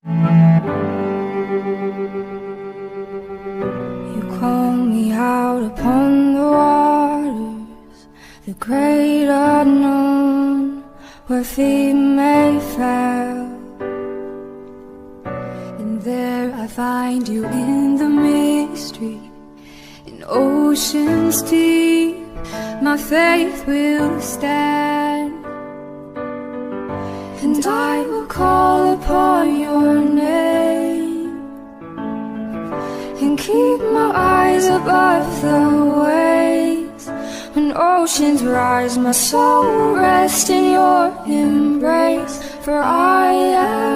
You call me out upon the waters, the great unknown, where feet may fail. And there I find you in the mystery, in oceans deep, my faith will stand. And I will call upon your name and keep my eyes above the waves. When oceans rise, my soul will rest in your embrace. For I am